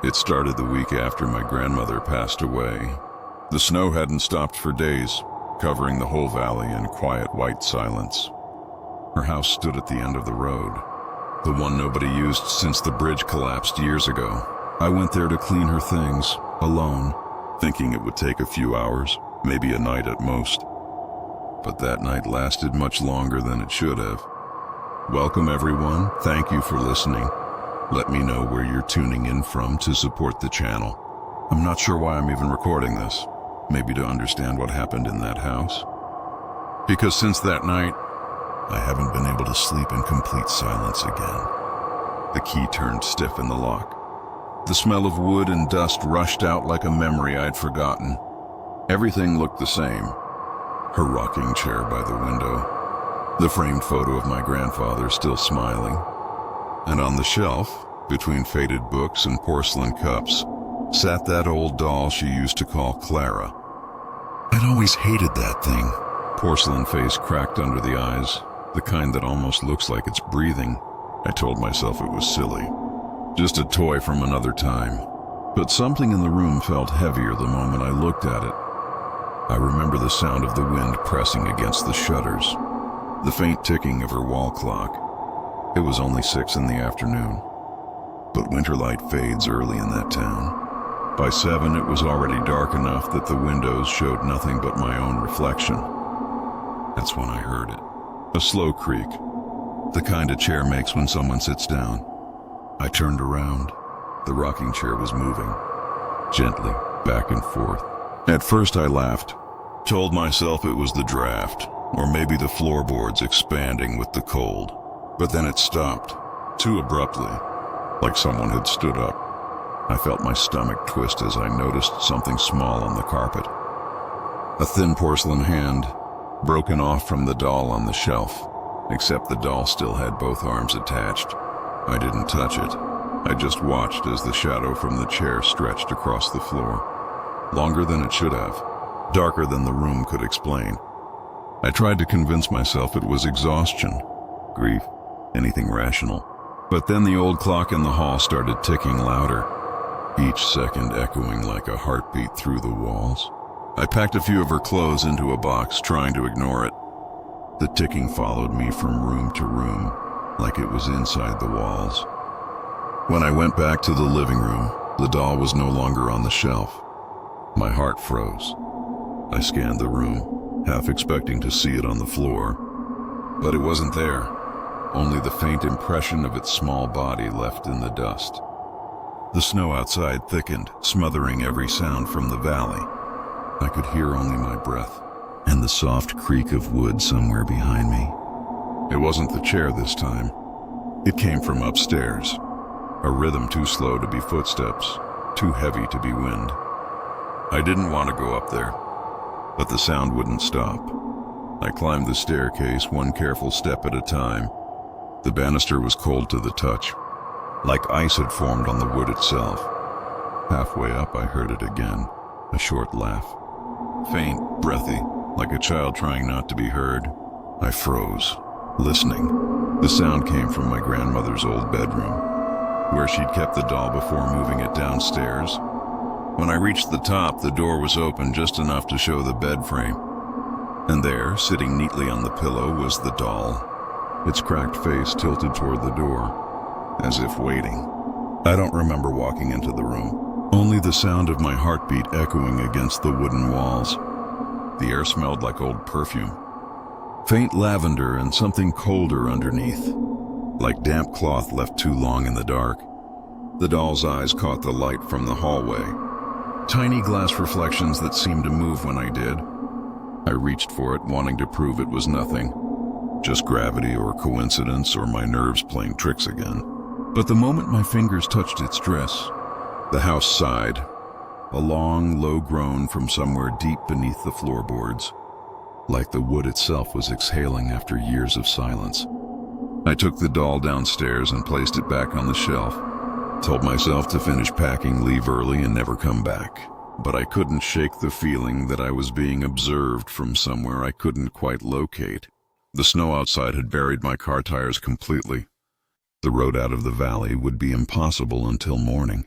It started the week after my grandmother passed away. The snow hadn't stopped for days, covering the whole valley in quiet white silence. Her house stood at the end of the road, the one nobody used since the bridge collapsed years ago. I went there to clean her things, alone, thinking it would take a few hours, maybe a night at most. But that night lasted much longer than it should have. Welcome everyone, thank you for listening. Let me know where you're tuning in from to support the channel. I'm not sure why I'm even recording this. Maybe to understand what happened in that house. Because since that night, I haven't been able to sleep in complete silence again. The key turned stiff in the lock. The smell of wood and dust rushed out like a memory I'd forgotten. Everything looked the same. Her rocking chair by the window. The framed photo of my grandfather still smiling. And on the shelf, between faded books and porcelain cups, sat that old doll she used to call Clara. I'd always hated that thing. Porcelain face cracked under the eyes, the kind that almost looks like it's breathing. I told myself it was silly. Just a toy from another time. But something in the room felt heavier the moment I looked at it. I remember the sound of the wind pressing against the shutters, the faint ticking of her wall clock. It was only 6 in the afternoon, but winter light fades early in that town. By 7, it was already dark enough that the windows showed nothing but my own reflection. That's when I heard it. A slow creak, the kind a chair makes when someone sits down. I turned around. The rocking chair was moving, gently, back and forth. At first I laughed, told myself it was the draft, or maybe the floorboards expanding with the cold. But then it stopped, too abruptly, like someone had stood up. I felt my stomach twist as I noticed something small on the carpet. A thin porcelain hand, broken off from the doll on the shelf, except the doll still had both arms attached. I didn't touch it. I just watched as the shadow from the chair stretched across the floor. Longer than it should have, darker than the room could explain. I tried to convince myself it was exhaustion, grief, anything rational. But then the old clock in the hall started ticking louder, each second echoing like a heartbeat through the walls. I packed a few of her clothes into a box, trying to ignore it. The ticking followed me from room to room, like it was inside the walls. When I went back to the living room, the doll was no longer on the shelf. My heart froze. I scanned the room, half expecting to see it on the floor, but it wasn't there. Only the faint impression of its small body left in the dust. The snow outside thickened, smothering every sound from the valley. I could hear only my breath, and the soft creak of wood somewhere behind me. It wasn't the chair this time. It came from upstairs, a rhythm too slow to be footsteps, too heavy to be wind. I didn't want to go up there, but the sound wouldn't stop. I climbed the staircase, one careful step at a time. The banister was cold to the touch, like ice had formed on the wood itself. Halfway up, I heard it again, a short laugh. Faint, breathy, like a child trying not to be heard. I froze, listening. The sound came from my grandmother's old bedroom, where she'd kept the doll before moving it downstairs. When I reached the top, the door was open just enough to show the bed frame. And there, sitting neatly on the pillow, was the doll, its cracked face tilted toward the door, as if waiting. I don't remember walking into the room, only the sound of my heartbeat echoing against the wooden walls. The air smelled like old perfume, faint lavender and something colder underneath, like damp cloth left too long in the dark. The doll's eyes caught the light from the hallway, tiny glass reflections that seemed to move when I did. I reached for it, wanting to prove it was nothing, just gravity or coincidence or my nerves playing tricks again. But the moment my fingers touched its dress, the house sighed, a long, low groan from somewhere deep beneath the floorboards, like the wood itself was exhaling after years of silence. I took the doll downstairs and placed it back on the shelf, told myself to finish packing, leave early, and never come back. But I couldn't shake the feeling that I was being observed from somewhere I couldn't quite locate. The snow outside had buried my car tires completely. The road out of the valley would be impossible until morning.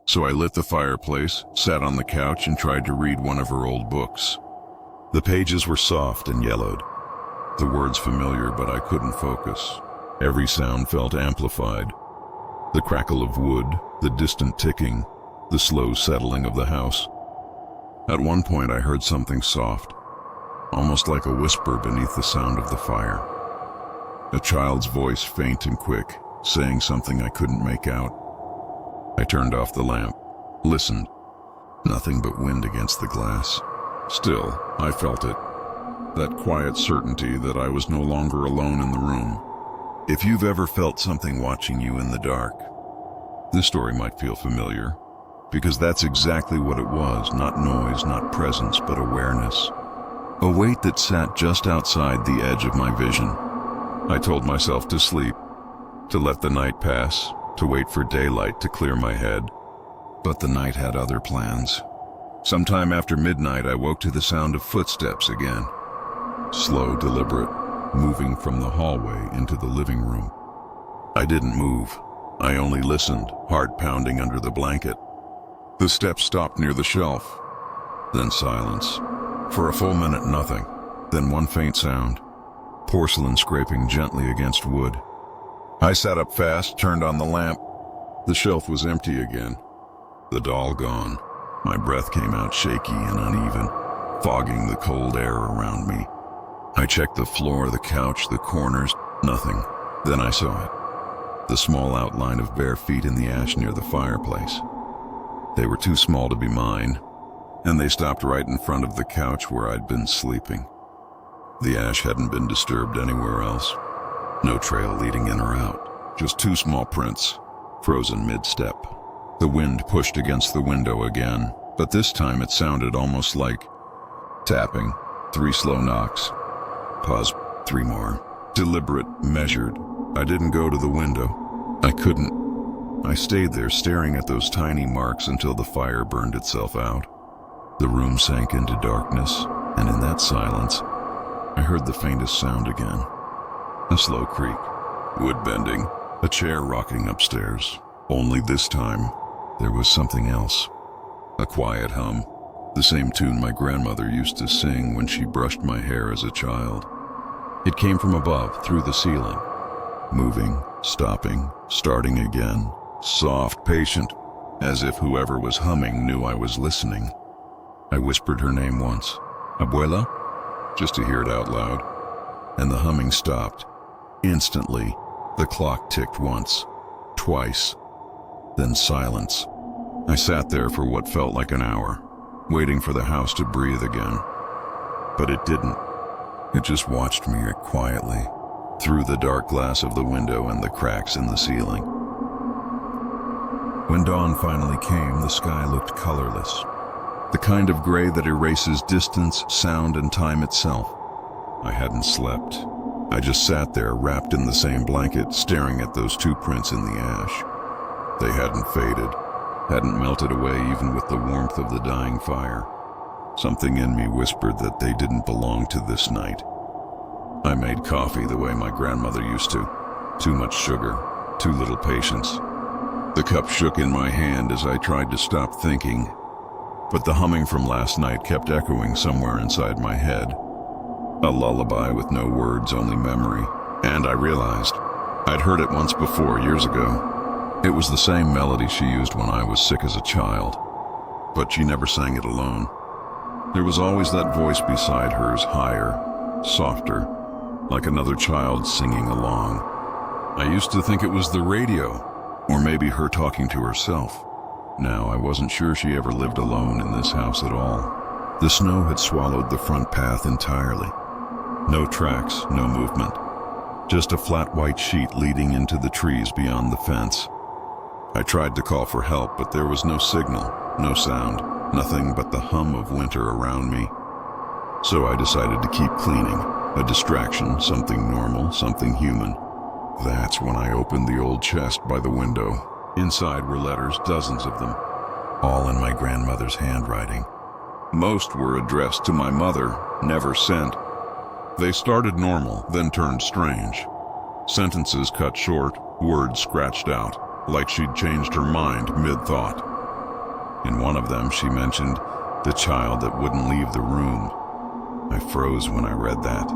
So I lit the fireplace, sat on the couch, and tried to read one of her old books. The pages were soft and yellowed. The words familiar, but I couldn't focus. Every sound felt amplified. The crackle of wood, the distant ticking, the slow settling of the house. At one point I heard something soft, almost like a whisper beneath the sound of the fire. A child's voice, faint and quick, saying something I couldn't make out. I turned off the lamp, listened. Nothing but wind against the glass. Still, I felt it. That quiet certainty that I was no longer alone in the room. If you've ever felt something watching you in the dark, this story might feel familiar, because that's exactly what it was. Not noise, not presence, but awareness. A weight that sat just outside the edge of my vision. I told myself to sleep, to let the night pass, to wait for daylight to clear my head. But the night had other plans. Sometime after midnight, I woke to the sound of footsteps again. Slow, deliberate, moving from the hallway into the living room. I didn't move. I only listened, heart pounding under the blanket. The steps stopped near the shelf. Then silence. For a full minute, nothing. Then one faint sound. Porcelain scraping gently against wood. I sat up fast, turned on the lamp. The shelf was empty again. The doll gone. My breath came out shaky and uneven, fogging the cold air around me. I checked the floor, the couch, the corners. Nothing. Then I saw it. The small outline of bare feet in the ash near the fireplace. They were too small to be mine, and they stopped right in front of the couch where I'd been sleeping. The ash hadn't been disturbed anywhere else. No trail leading in or out, just two small prints, frozen mid-step. The wind pushed against the window again, but this time it sounded almost like tapping. 3 slow knocks. Pause. 3 more. Deliberate, measured. I didn't go to the window. I couldn't. I stayed there staring at those tiny marks until the fire burned itself out. The room sank into darkness, and in that silence, I heard the faintest sound again. A slow creak, wood bending, a chair rocking upstairs. Only this time, there was something else. A quiet hum, the same tune my grandmother used to sing when she brushed my hair as a child. It came from above, through the ceiling. Moving, stopping, starting again. Soft, patient, as if whoever was humming knew I was listening. I whispered her name once, Abuela, just to hear it out loud, and the humming stopped. Instantly, the clock ticked once, twice, then silence. I sat there for what felt like an hour, waiting for the house to breathe again. But it didn't. It just watched me quietly, through the dark glass of the window and the cracks in the ceiling. When dawn finally came, the sky looked colorless. The kind of gray that erases distance, sound, and time itself. I hadn't slept. I just sat there, wrapped in the same blanket, staring at those 2 prints in the ash. They hadn't faded, hadn't melted away even with the warmth of the dying fire. Something in me whispered that they didn't belong to this night. I made coffee the way my grandmother used to. Too much sugar, too little patience. The cup shook in my hand as I tried to stop thinking, but the humming from last night kept echoing somewhere inside my head. A lullaby with no words, only memory. And I realized I'd heard it once before, years ago. It was the same melody she used when I was sick as a child, but she never sang it alone. There was always that voice beside hers, higher, softer, like another child singing along. I used to think it was the radio, or maybe her talking to herself. Now I wasn't sure she ever lived alone in this house at all. The snow had swallowed the front path entirely. No tracks, no movement. Just a flat white sheet leading into the trees beyond the fence. I tried to call for help, but there was no signal, no sound, nothing but the hum of winter around me. So I decided to keep cleaning. A distraction, something normal, something human. That's when I opened the old chest by the window. Inside were letters, dozens of them, all in my grandmother's handwriting. Most were addressed to my mother, never sent. They started normal, then turned strange. Sentences cut short, words scratched out, like she'd changed her mind mid-thought. In one of them, she mentioned the child that wouldn't leave the room. I froze when I read that.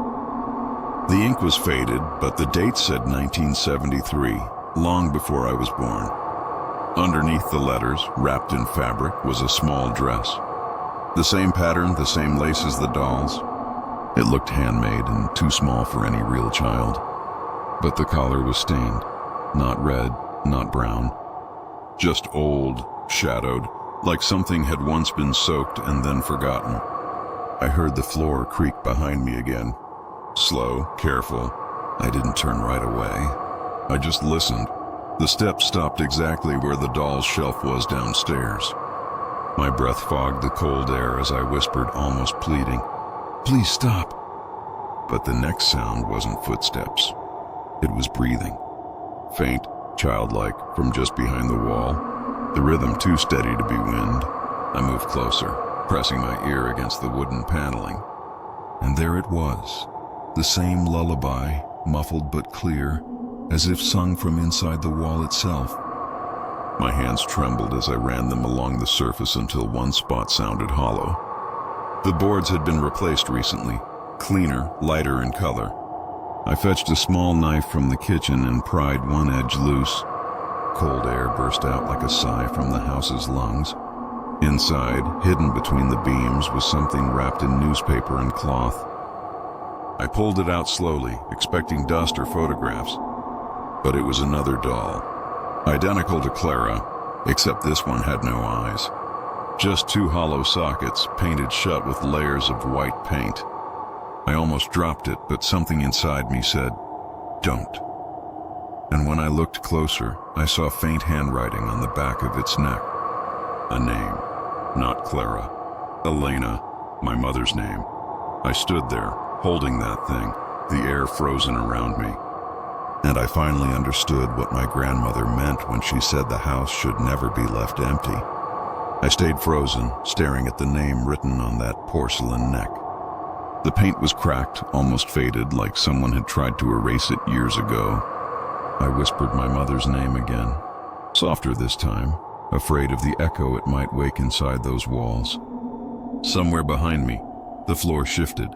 The ink was faded, but the date said 1973, long before I was born. Underneath the letters, wrapped in fabric, was a small dress. The same pattern, the same lace as the dolls. It looked handmade and too small for any real child. But the collar was stained. Not red, not brown. Just old, shadowed, like something had once been soaked and then forgotten. I heard the floor creak behind me again. Slow, careful. I didn't turn right away. I just listened. The steps stopped exactly where the doll's shelf was downstairs. My breath fogged the cold air as I whispered, almost pleading, "Please stop." But the next sound wasn't footsteps. It was breathing. Faint, childlike, from just behind the wall. The rhythm too steady to be wind. I moved closer, pressing my ear against the wooden paneling. And there it was. The same lullaby, muffled but clear, as if sung from inside the wall itself. My hands trembled as I ran them along the surface until one spot sounded hollow. The boards had been replaced recently, cleaner, lighter in color. I fetched a small knife from the kitchen and pried one edge loose. Cold air burst out like a sigh from the house's lungs. Inside, hidden between the beams, was something wrapped in newspaper and cloth. I pulled it out slowly, expecting dust or photographs. But it was another doll. Identical to Clara, except this one had no eyes. Just two hollow sockets, painted shut with layers of white paint. I almost dropped it, but something inside me said, "Don't." And when I looked closer, I saw faint handwriting on the back of its neck. A name. Not Clara. Elena, my mother's name. I stood there, holding that thing, the air frozen around me. And I finally understood what my grandmother meant when she said the house should never be left empty. I stayed frozen, staring at the name written on that porcelain neck. The paint was cracked, almost faded, like someone had tried to erase it years ago. I whispered my mother's name again, softer this time, afraid of the echo it might wake inside those walls. Somewhere behind me, the floor shifted,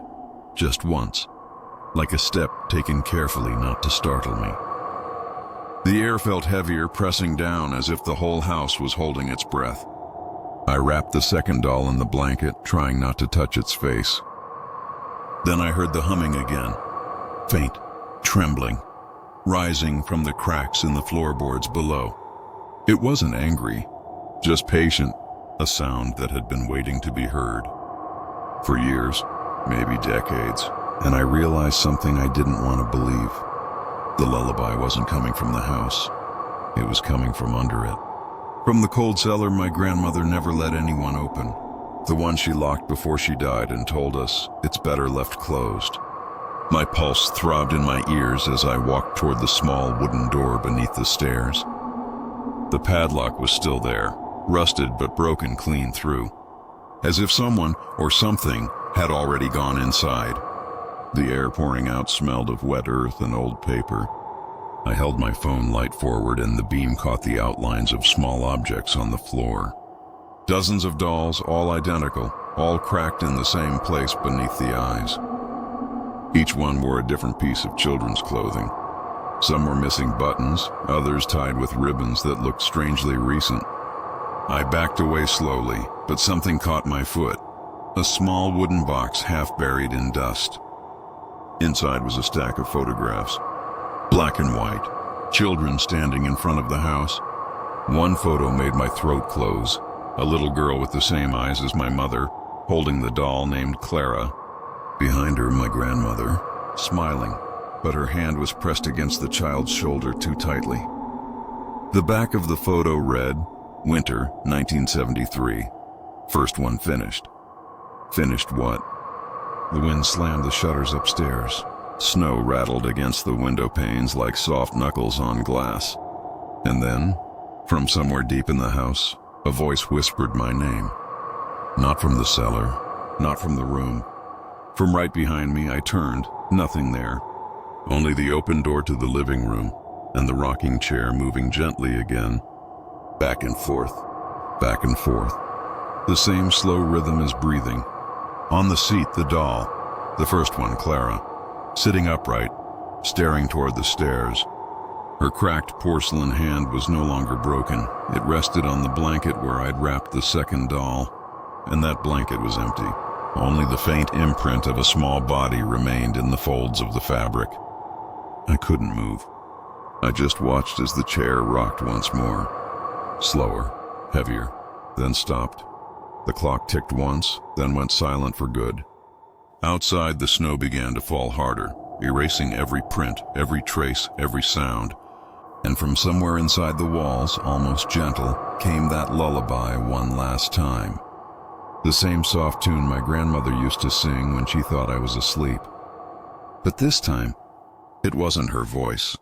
just once, like a step taken carefully not to startle me. The air felt heavier, pressing down as if the whole house was holding its breath. I wrapped the second doll in the blanket, trying not to touch its face. Then I heard the humming again, faint, trembling, rising from the cracks in the floorboards below. It wasn't angry, just patient, a sound that had been waiting to be heard. For years, maybe decades, and I realized something I didn't want to believe. The lullaby wasn't coming from the house. It was coming from under it. From the cold cellar my grandmother never let anyone open. The one she locked before she died and told us it's better left closed. My pulse throbbed in my ears as I walked toward the small wooden door beneath the stairs. The padlock was still there, rusted but broken clean through, as if someone or something had already gone inside. The air pouring out smelled of wet earth and old paper. I held my phone light forward and the beam caught the outlines of small objects on the floor. Dozens of dolls, all identical, all cracked in the same place beneath the eyes. Each one wore a different piece of children's clothing. Some were missing buttons, others tied with ribbons that looked strangely recent. I backed away slowly, but something caught my foot. A small wooden box half buried in dust. Inside was a stack of photographs, black and white, children standing in front of the house. One photo made my throat close. A little girl with the same eyes as my mother, holding the doll named Clara. Behind her, my grandmother, smiling, but her hand was pressed against the child's shoulder too tightly. The back of the photo read, Winter, 1973. First one finished. Finished what? The wind slammed the shutters upstairs. Snow rattled against the window panes like soft knuckles on glass. And then, from somewhere deep in the house, a voice whispered my name. Not from the cellar, not from the room. From right behind me, I turned, nothing there. Only the open door to the living room, and the rocking chair moving gently again, back and forth. back and forth. The same slow rhythm as breathing. On the seat, the doll, the first one, Clara, sitting upright, staring toward the stairs. Her cracked porcelain hand was no longer broken. It rested on the blanket where I'd wrapped the second doll, and that blanket was empty. Only the faint imprint of a small body remained in the folds of the fabric. I couldn't move. I just watched as the chair rocked once more. Slower, heavier, then stopped. The clock ticked once, then went silent for good. Outside, the snow began to fall harder, erasing every print, every trace, every sound. And from somewhere inside the walls, almost gentle, came that lullaby one last time. The same soft tune my grandmother used to sing when she thought I was asleep. But this time, it wasn't her voice.